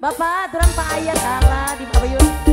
Bapak, turun Pak Ayat Allah di Pabeyun.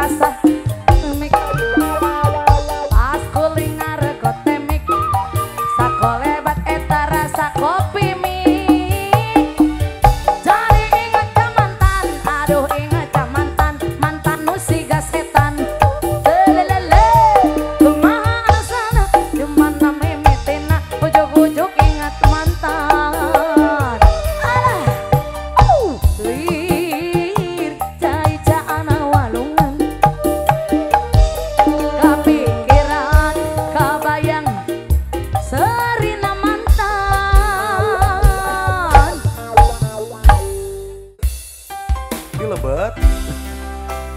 rasa temik pas kuling ngarego temik sakolebat eta rasa kopi mik jadi ingat ka mantan aduh ingat ka mantan mantan nu siga setan lelele kumaha alasana dimana mimitina ujuk-ujuk ingat mantan alah lir cai caana walungan kapikiran kabayang serina mantan Dilebet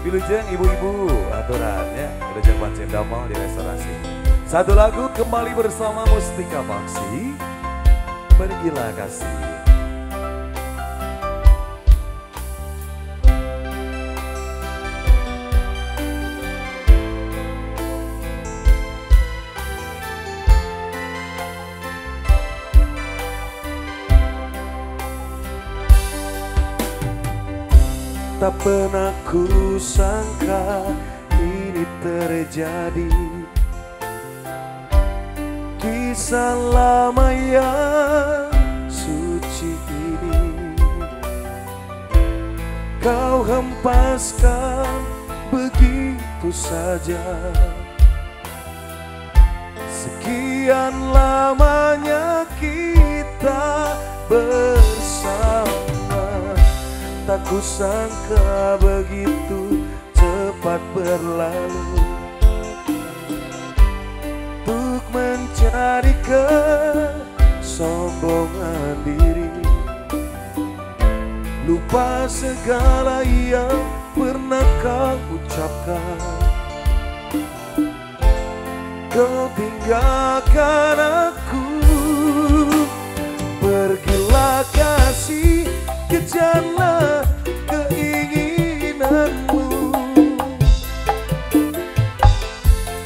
Wilujeng ibu-ibu aturannya Wilujeng pancen damel di restorasi. Satu lagu kembali bersama Mustika Maksi Pergilah Kasih. Tak pernah ku sangka ini terjadi, kisah lama yang suci ini kau hempaskan begitu saja. Sekian lamanya kita bersama, tak kusangka begitu cepat berlalu. Untuk mencari kesombongan diri, lupa segala yang pernah kau ucapkan. Kau tinggalkan aku, pergilah kasih, kejarlah keinginanmu.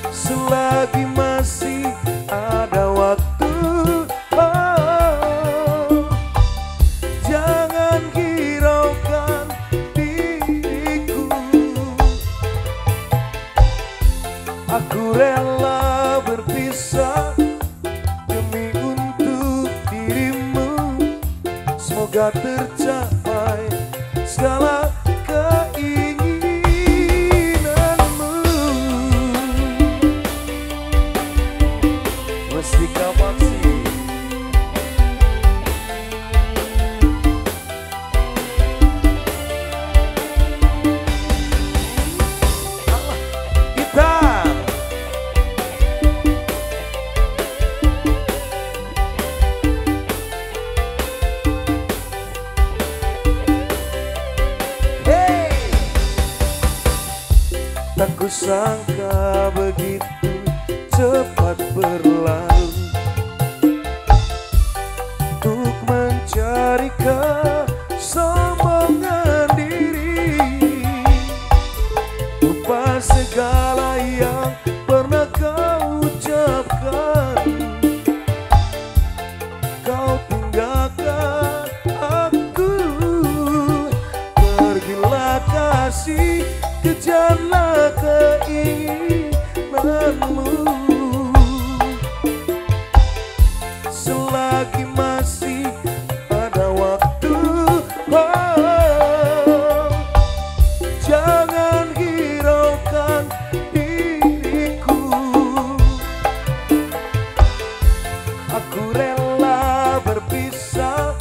Selagi masih ada waktu, oh, jangan hiraukan diriku. Aku rela berpisah demi untuk dirimu. Semoga tercapai segala keinginanmu. Mustika Maksi. Gitar. Tak kusangka begitu cepat berlalu. Untuk mencari kesombongan diri, lupa segala yang pernah kau ucapkan. Kau tinggalkan aku, pergilah kasih, kejarlah keinginanmu. Selagi masih ada waktu, oh, jangan hiraukan diriku. Aku rela berpisah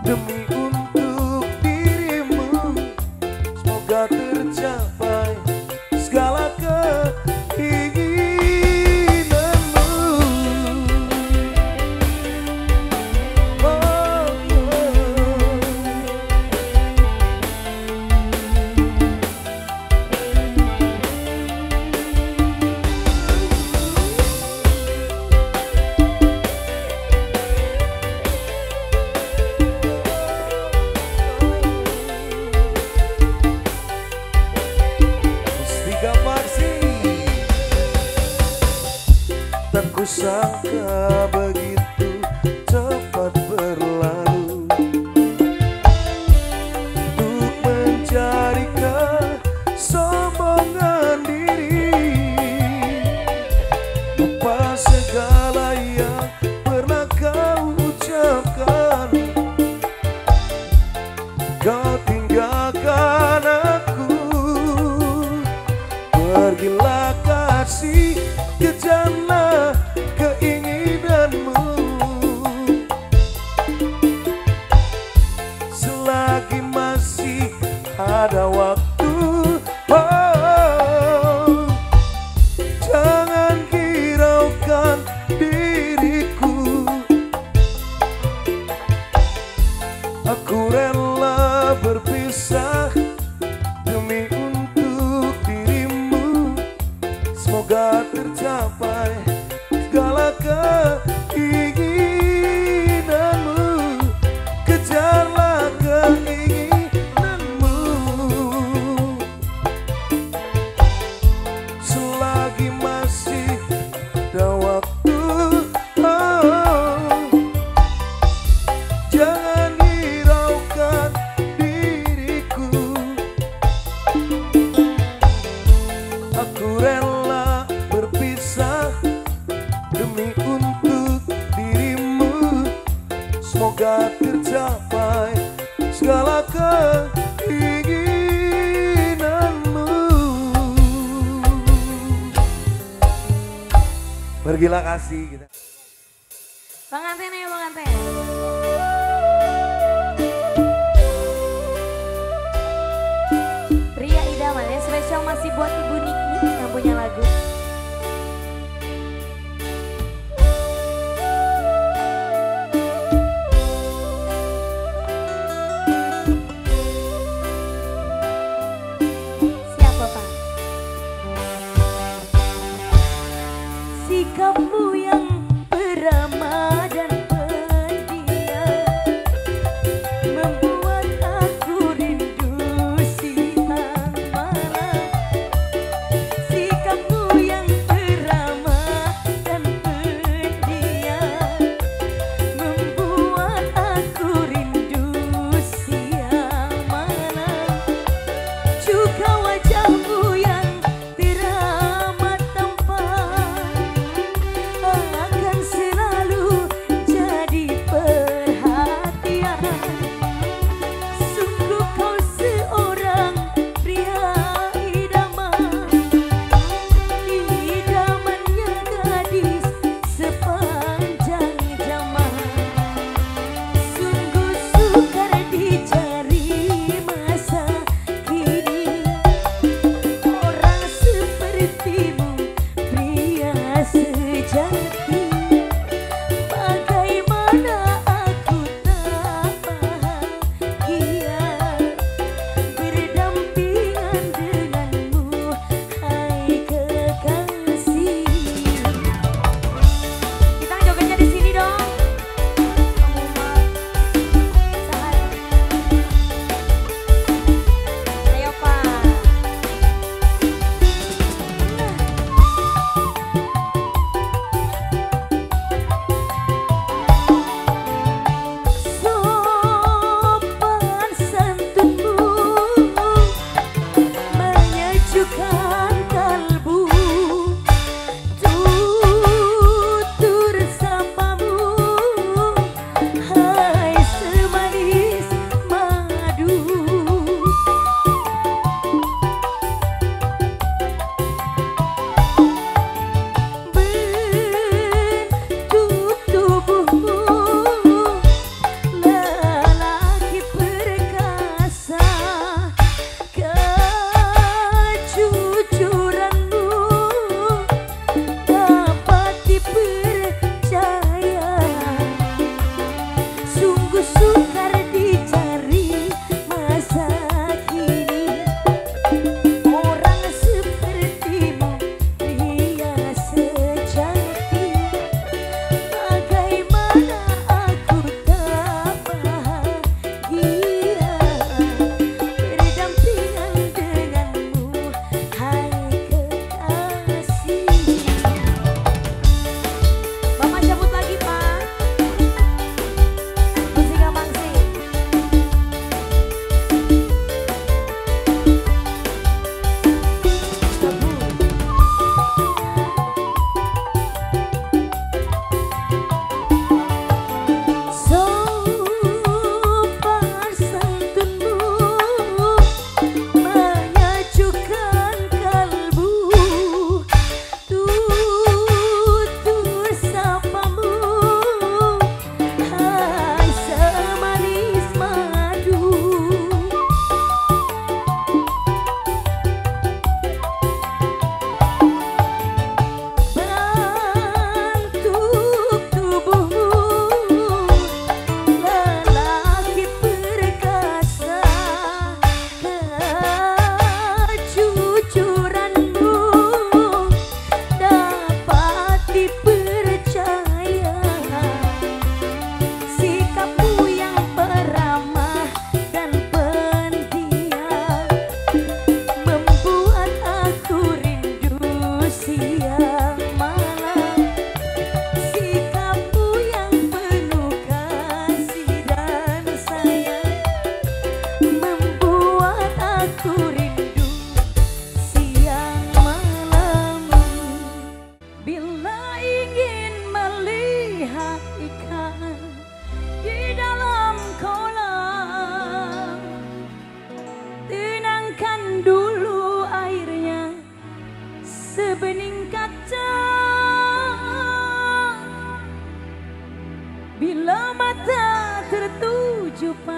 demi untuk dirimu. Semoga tercapai segala keinginanmu. Oh, Mustika Maksi. Tak kusangka begitu cepat berlalu. Untuk mencari kesombongan masih kejarlah keinginanmu. Selagi masih ada waktu, oh, jangan hiraukan diriku. Aku rela berpisah demi untuk dirimu. Semoga tercapai segala keinginanmu. Kejarlah keinginanmu. Selagi masih ada waktu, oh, jangan hiraukan diriku. Aku rela berpisah demi untuk dirimu. Semoga tercapai segala keinginanmu. Pergilah kasih kita. Pengantin ya pengantin. Pria idaman yang spesial masih buat Ibu Niki yang punya lagu. Siapa Pak? Sikapmu yang beramah dan pendiam membuat aku rindu siang malam. Sikapmu yang beramah dan pendiam membuat aku rindu siang malam. Juga wajahmu yang teramat tampan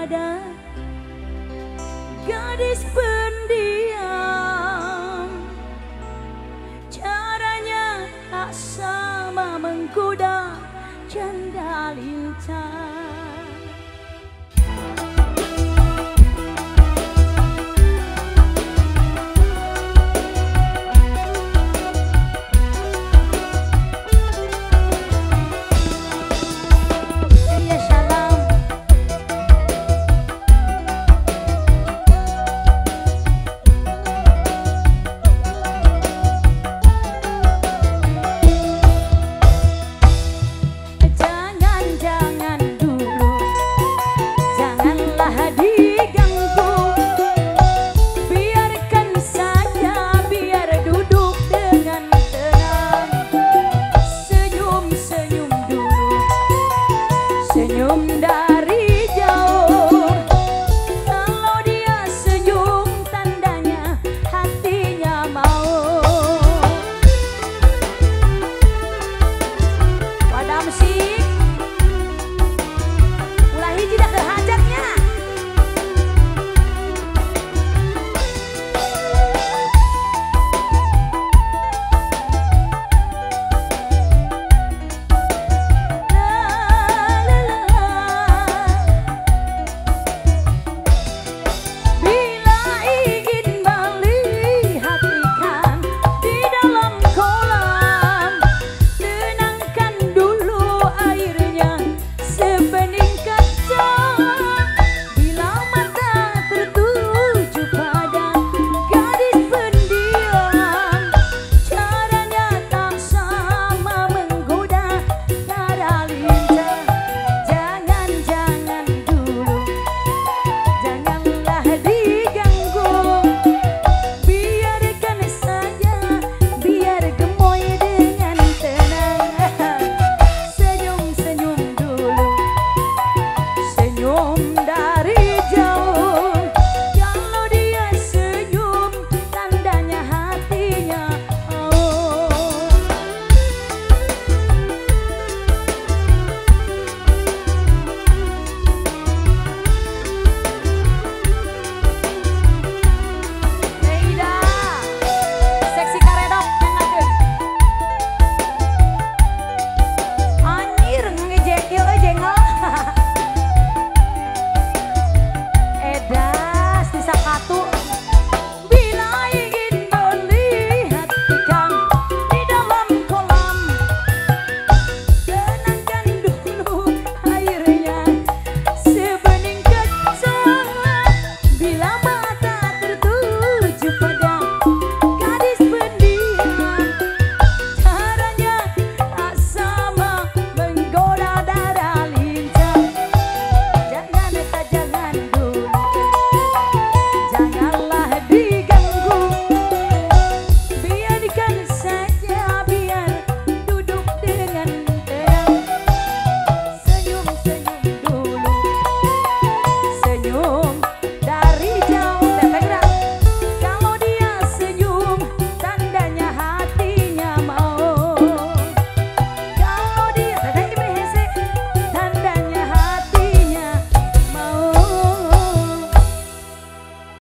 tiada gadis